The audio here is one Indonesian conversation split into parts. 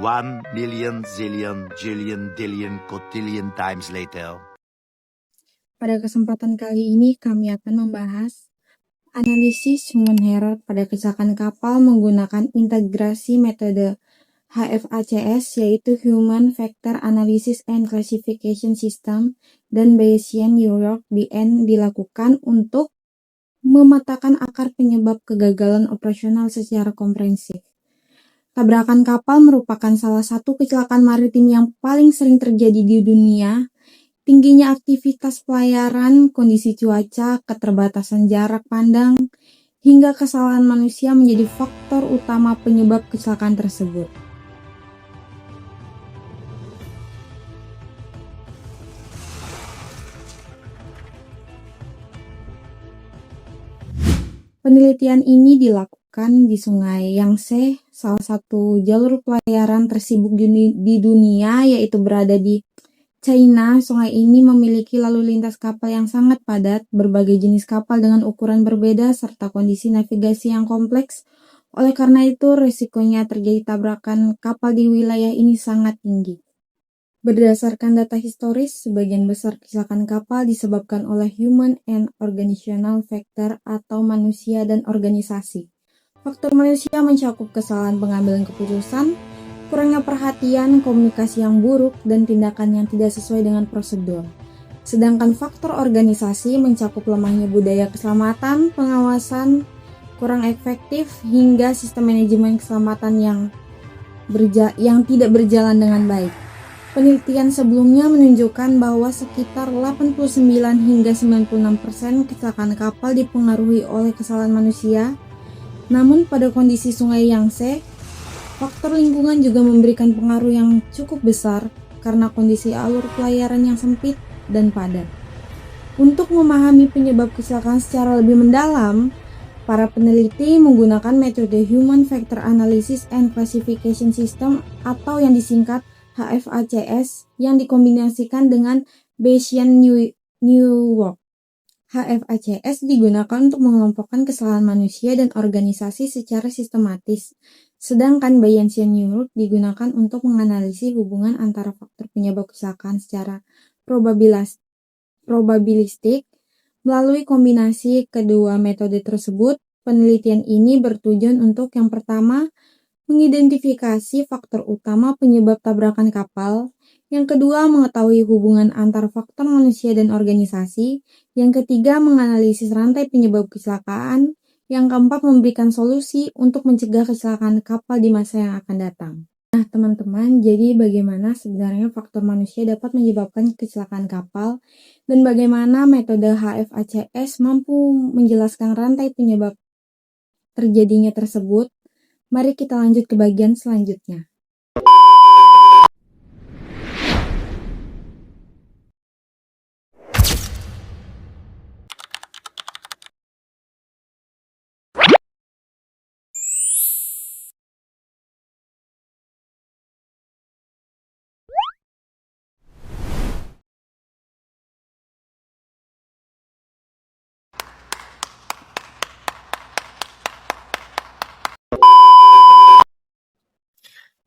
1 million zillion jillion dillion cotillion times later. Pada kesempatan kali ini kami akan membahas analisis human error pada kecelakaan kapal menggunakan integrasi metode HFACS, yaitu Human Factor Analysis and Classification System, dan Bayesian New York BN dilakukan untuk memetakan akar penyebab kegagalan operasional secara komprehensif. Tabrakan kapal merupakan salah satu kecelakaan maritim yang paling sering terjadi di dunia. Tingginya aktivitas pelayaran, kondisi cuaca, keterbatasan jarak pandang, hingga kesalahan manusia menjadi faktor utama penyebab kecelakaan tersebut. Penelitian ini dilakukan di Sungai Yangtze, salah satu jalur pelayaran tersibuk di dunia, yaitu berada di China. Sungai ini memiliki lalu lintas kapal yang sangat padat, berbagai jenis kapal dengan ukuran berbeda, serta kondisi navigasi yang kompleks. Oleh karena itu, risikonya terjadi tabrakan kapal di wilayah ini sangat tinggi. Berdasarkan data historis, sebagian besar kecelakaan kapal disebabkan oleh human and organizational factor atau manusia dan organisasi. Faktor manusia mencakup kesalahan pengambilan keputusan, kurangnya perhatian, komunikasi yang buruk, dan tindakan yang tidak sesuai dengan prosedur. Sedangkan faktor organisasi mencakup lemahnya budaya keselamatan, pengawasan kurang efektif, hingga sistem manajemen keselamatan yang tidak berjalan dengan baik. Penelitian sebelumnya menunjukkan bahwa sekitar 89 hingga 96% kecelakaan kapal dipengaruhi oleh kesalahan manusia. Namun pada kondisi Sungai Yangtze, faktor lingkungan juga memberikan pengaruh yang cukup besar karena kondisi alur pelayaran yang sempit dan padat. Untuk memahami penyebab kecelakaan secara lebih mendalam, para peneliti menggunakan metode Human Factor Analysis and Classification System atau yang disingkat HFACS yang dikombinasikan dengan Bayesian New York. HFACS digunakan untuk mengelompokkan kesalahan manusia dan organisasi secara sistematis, sedangkan Bayesian New York digunakan untuk menganalisis hubungan antara faktor penyebab kecelakaan secara probabilistik. Melalui kombinasi kedua metode tersebut, penelitian ini bertujuan untuk yang pertama, mengidentifikasi faktor utama penyebab tabrakan kapal, yang kedua mengetahui hubungan antar faktor manusia dan organisasi, yang ketiga menganalisis rantai penyebab kecelakaan, yang keempat memberikan solusi untuk mencegah kecelakaan kapal di masa yang akan datang. Nah teman-teman, jadi bagaimana sebenarnya faktor manusia dapat menyebabkan kecelakaan kapal, dan bagaimana metode HFACS mampu menjelaskan rantai penyebab terjadinya tersebut? Mari kita lanjut ke bagian selanjutnya.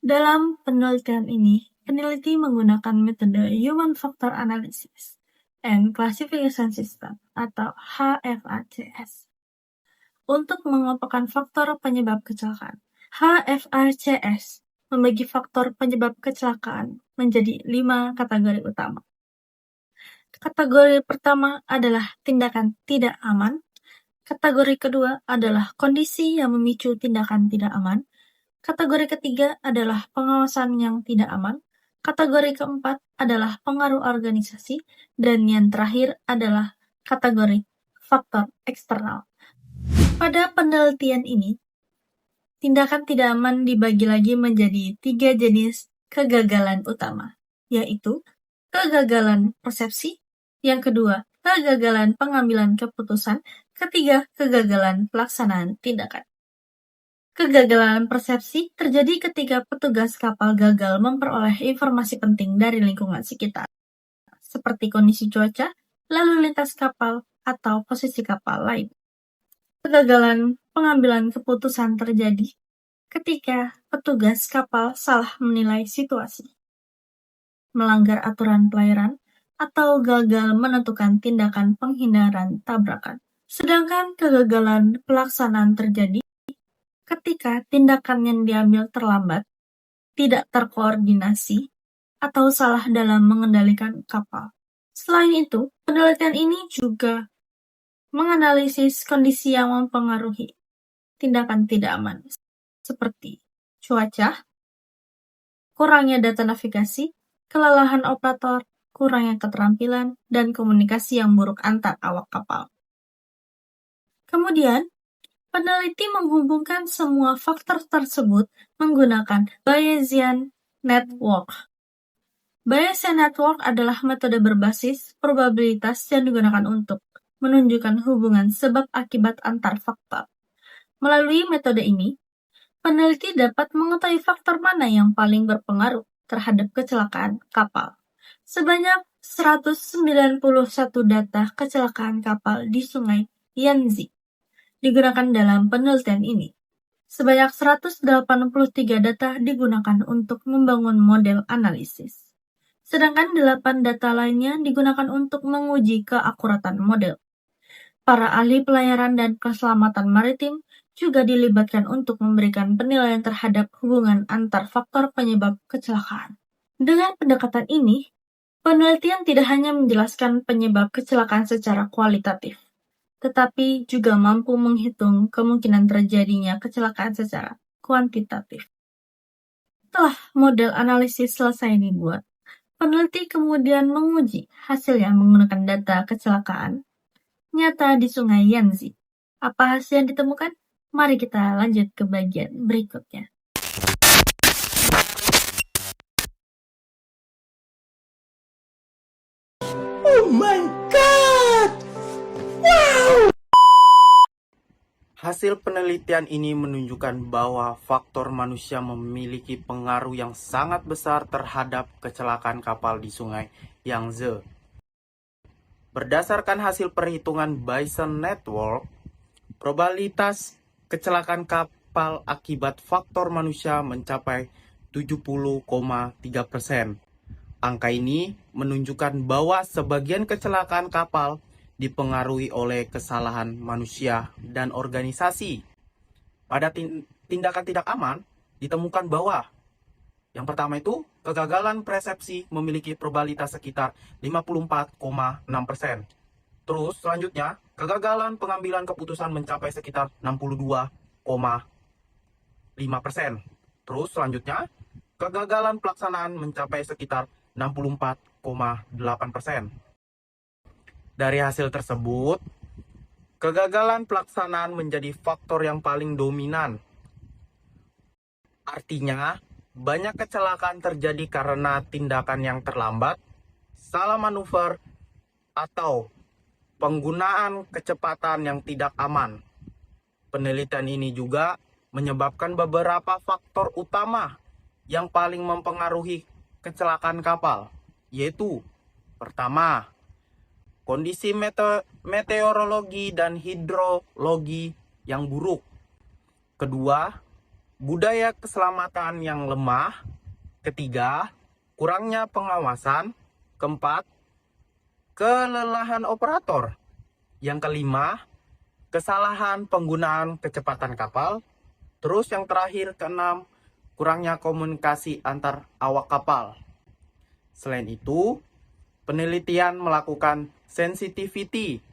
Dalam penelitian ini, peneliti menggunakan metode Human Factor Analysis and Classification System atau HFACS untuk mengelompokkan faktor penyebab kecelakaan. HFACS membagi faktor penyebab kecelakaan menjadi 5 kategori utama. Kategori pertama adalah tindakan tidak aman. Kategori kedua adalah kondisi yang memicu tindakan tidak aman. Kategori ketiga adalah pengawasan yang tidak aman. Kategori keempat adalah pengaruh organisasi. Dan yang terakhir adalah kategori faktor eksternal. Pada penelitian ini, tindakan tidak aman dibagi lagi menjadi 3 jenis kegagalan utama, yaitu kegagalan persepsi, yang kedua, kegagalan pengambilan keputusan, ketiga, kegagalan pelaksanaan tindakan. Kegagalan persepsi terjadi ketika petugas kapal gagal memperoleh informasi penting dari lingkungan sekitar, seperti kondisi cuaca, lalu lintas kapal, atau posisi kapal lain. Kegagalan pengambilan keputusan terjadi ketika petugas kapal salah menilai situasi, melanggar aturan pelayaran, atau gagal menentukan tindakan penghindaran tabrakan. Sedangkan kegagalan pelaksanaan terjadi ketika tindakan yang diambil terlambat, tidak terkoordinasi, atau salah dalam mengendalikan kapal. Selain itu, penelitian ini juga menganalisis kondisi yang mempengaruhi tindakan tidak aman, seperti cuaca, kurangnya data navigasi, kelelahan operator, kurangnya keterampilan, dan komunikasi yang buruk antar awak kapal. Kemudian, peneliti menghubungkan semua faktor tersebut menggunakan Bayesian Network. Bayesian Network adalah metode berbasis probabilitas yang digunakan untuk menunjukkan hubungan sebab akibat antar faktor. Melalui metode ini, peneliti dapat mengetahui faktor mana yang paling berpengaruh terhadap kecelakaan kapal. Sebanyak 191 data kecelakaan kapal di Sungai Yangtze digunakan dalam penelitian ini. Sebanyak 183 data digunakan untuk membangun model analisis. Sedangkan 8 data lainnya digunakan untuk menguji keakuratan model. Para ahli pelayaran dan keselamatan maritim juga dilibatkan untuk memberikan penilaian terhadap hubungan antar faktor penyebab kecelakaan. Dengan pendekatan ini, penelitian tidak hanya menjelaskan penyebab kecelakaan secara kualitatif, tetapi juga mampu menghitung kemungkinan terjadinya kecelakaan secara kuantitatif. Setelah model analisis selesai dibuat, peneliti kemudian menguji hasilnya menggunakan data kecelakaan nyata di Sungai Yangtze. Apa hasil yang ditemukan? Mari kita lanjut ke bagian berikutnya. Oh my god! Wow! Hasil penelitian ini menunjukkan bahwa faktor manusia memiliki pengaruh yang sangat besar terhadap kecelakaan kapal di Sungai Yangtze. Berdasarkan hasil perhitungan Bayesian Network, probabilitas kecelakaan kapal akibat faktor manusia mencapai 70,3%. Angka ini menunjukkan bahwa sebagian kecelakaan kapal dipengaruhi oleh kesalahan manusia dan organisasi. Pada tindakan tidak aman, ditemukan bahwa yang pertama itu, kegagalan persepsi memiliki probabilitas sekitar 54,6%. Terus selanjutnya, kegagalan pengambilan keputusan mencapai sekitar 62,5%. Terus selanjutnya, kegagalan pelaksanaan mencapai sekitar 64,8%. Dari hasil tersebut, kegagalan pelaksanaan menjadi faktor yang paling dominan. Artinya, banyak kecelakaan terjadi karena tindakan yang terlambat, salah manuver, atau penggunaan kecepatan yang tidak aman. Penelitian ini juga menyebabkan beberapa faktor utama yang paling mempengaruhi kecelakaan kapal, yaitu pertama, kondisi meteorologi dan hidrologi yang buruk. Kedua, budaya keselamatan yang lemah. Ketiga, kurangnya pengawasan. Keempat, kelelahan operator. Yang kelima, kesalahan penggunaan kecepatan kapal. Terus yang terakhir, keenam, kurangnya komunikasi antar awak kapal. Selain itu, penelitian melakukan sensitivity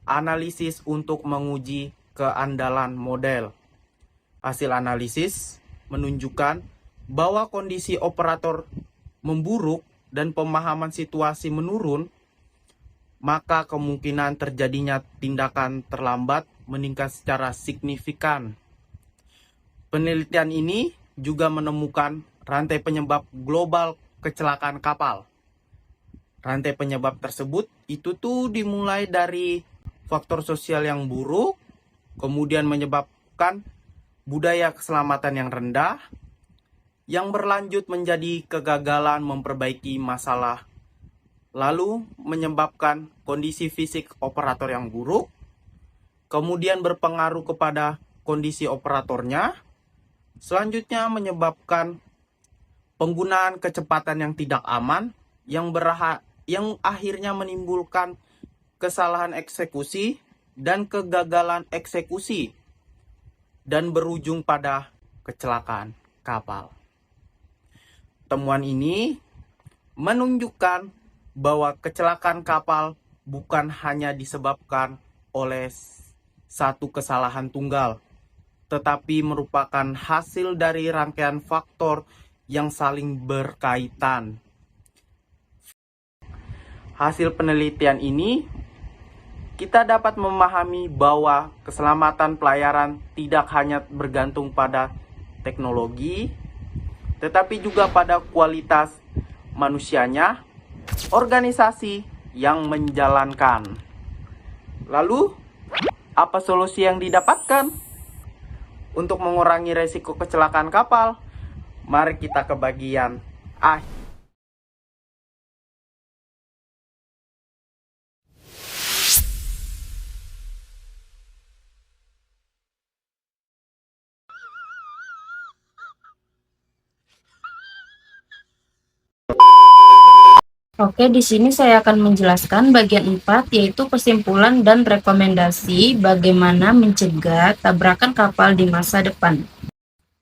analisis untuk menguji keandalan model. Hasil analisis menunjukkan bahwa kondisi operator memburuk dan pemahaman situasi menurun, maka kemungkinan terjadinya tindakan terlambat meningkat secara signifikan. Penelitian ini juga menemukan rantai penyebab global kecelakaan kapal. Rantai penyebab tersebut itu dimulai dari faktor sosial yang buruk, kemudian menyebabkan budaya keselamatan yang rendah, yang berlanjut menjadi kegagalan memperbaiki masalah, lalu menyebabkan kondisi fisik operator yang buruk, kemudian berpengaruh kepada kondisi operatornya, Selanjutnya menyebabkan penggunaan kecepatan yang tidak aman yang akhirnya menimbulkan kesalahan eksekusi dan kegagalan eksekusi dan berujung pada kecelakaan kapal. Temuan ini menunjukkan bahwa kecelakaan kapal bukan hanya disebabkan oleh satu kesalahan tunggal, tetapi merupakan hasil dari rangkaian faktor yang saling berkaitan. Hasil penelitian ini, kita dapat memahami bahwa keselamatan pelayaran tidak hanya bergantung pada teknologi, tetapi juga pada kualitas manusianya, organisasi yang menjalankan. Lalu, apa solusi yang didapatkan? Untuk mengurangi resiko kecelakaan kapal, mari kita ke bagian akhir. Oke, di sini saya akan menjelaskan bagian 4, yaitu kesimpulan dan rekomendasi bagaimana mencegah tabrakan kapal di masa depan.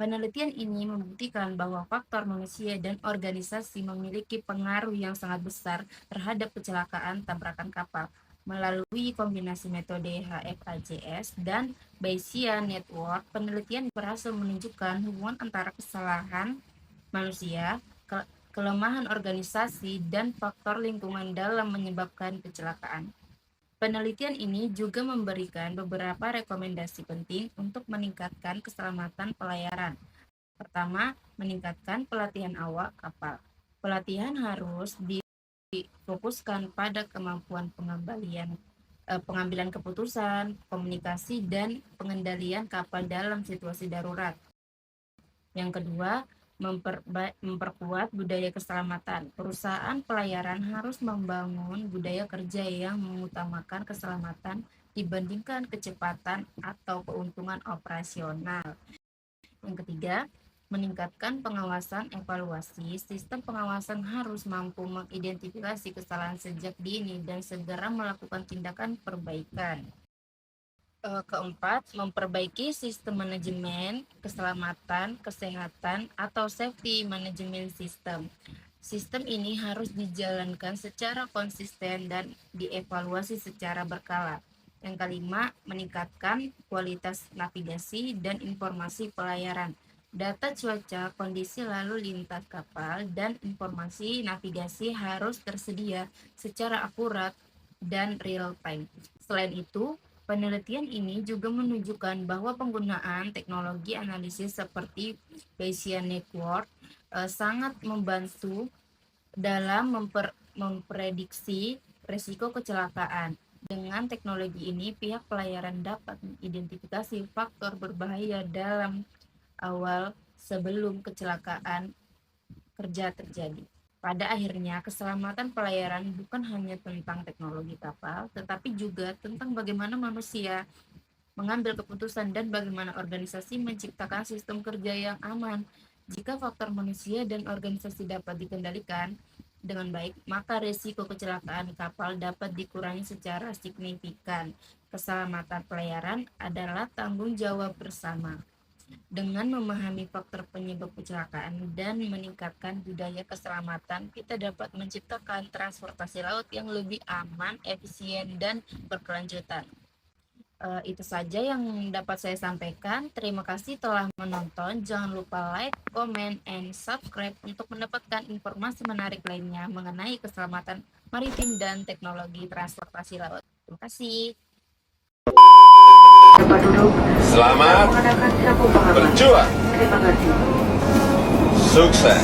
Penelitian ini membuktikan bahwa faktor manusia dan organisasi memiliki pengaruh yang sangat besar terhadap kecelakaan tabrakan kapal. Melalui kombinasi metode HFACS dan Bayesian Network, penelitian berhasil menunjukkan hubungan antara kesalahan manusia, kelemahan organisasi, dan faktor lingkungan dalam menyebabkan kecelakaan. Penelitian ini juga memberikan beberapa rekomendasi penting untuk meningkatkan keselamatan pelayaran. Pertama, meningkatkan pelatihan awak kapal. Pelatihan harus difokuskan pada kemampuan pengambilan keputusan, komunikasi, dan pengendalian kapal dalam situasi darurat. Yang kedua, memperkuat budaya keselamatan. Perusahaan pelayaran harus membangun budaya kerja yang mengutamakan keselamatan dibandingkan kecepatan atau keuntungan operasional. Yang ketiga, meningkatkan pengawasan evaluasi. Sistem pengawasan harus mampu mengidentifikasi kesalahan sejak dini dan segera melakukan tindakan perbaikan. Keempat, memperbaiki sistem manajemen keselamatan, kesehatan, atau safety management system. Sistem ini harus dijalankan secara konsisten dan dievaluasi secara berkala. Yang kelima, meningkatkan kualitas navigasi dan informasi pelayaran. Data cuaca, kondisi lalu lintas kapal, dan informasi navigasi harus tersedia secara akurat dan real time. Selain itu, penelitian ini juga menunjukkan bahwa penggunaan teknologi analisis seperti Bayesian Network sangat membantu dalam memprediksi risiko kecelakaan. Dengan teknologi ini, pihak pelayaran dapat mengidentifikasi faktor berbahaya dalam awal sebelum kecelakaan kerja terjadi. Pada akhirnya, keselamatan pelayaran bukan hanya tentang teknologi kapal, tetapi juga tentang bagaimana manusia mengambil keputusan dan bagaimana organisasi menciptakan sistem kerja yang aman. Jika faktor manusia dan organisasi dapat dikendalikan dengan baik, maka risiko kecelakaan kapal dapat dikurangi secara signifikan. Keselamatan pelayaran adalah tanggung jawab bersama. Dengan memahami faktor penyebab kecelakaan dan meningkatkan budaya keselamatan, kita dapat menciptakan transportasi laut yang lebih aman, efisien, dan berkelanjutan. Itu saja yang dapat saya sampaikan. Terima kasih telah menonton. Jangan lupa like, comment, and subscribe untuk mendapatkan informasi menarik lainnya mengenai keselamatan maritim dan teknologi transportasi laut. Terima kasih. Selamat berjuang. Sukses.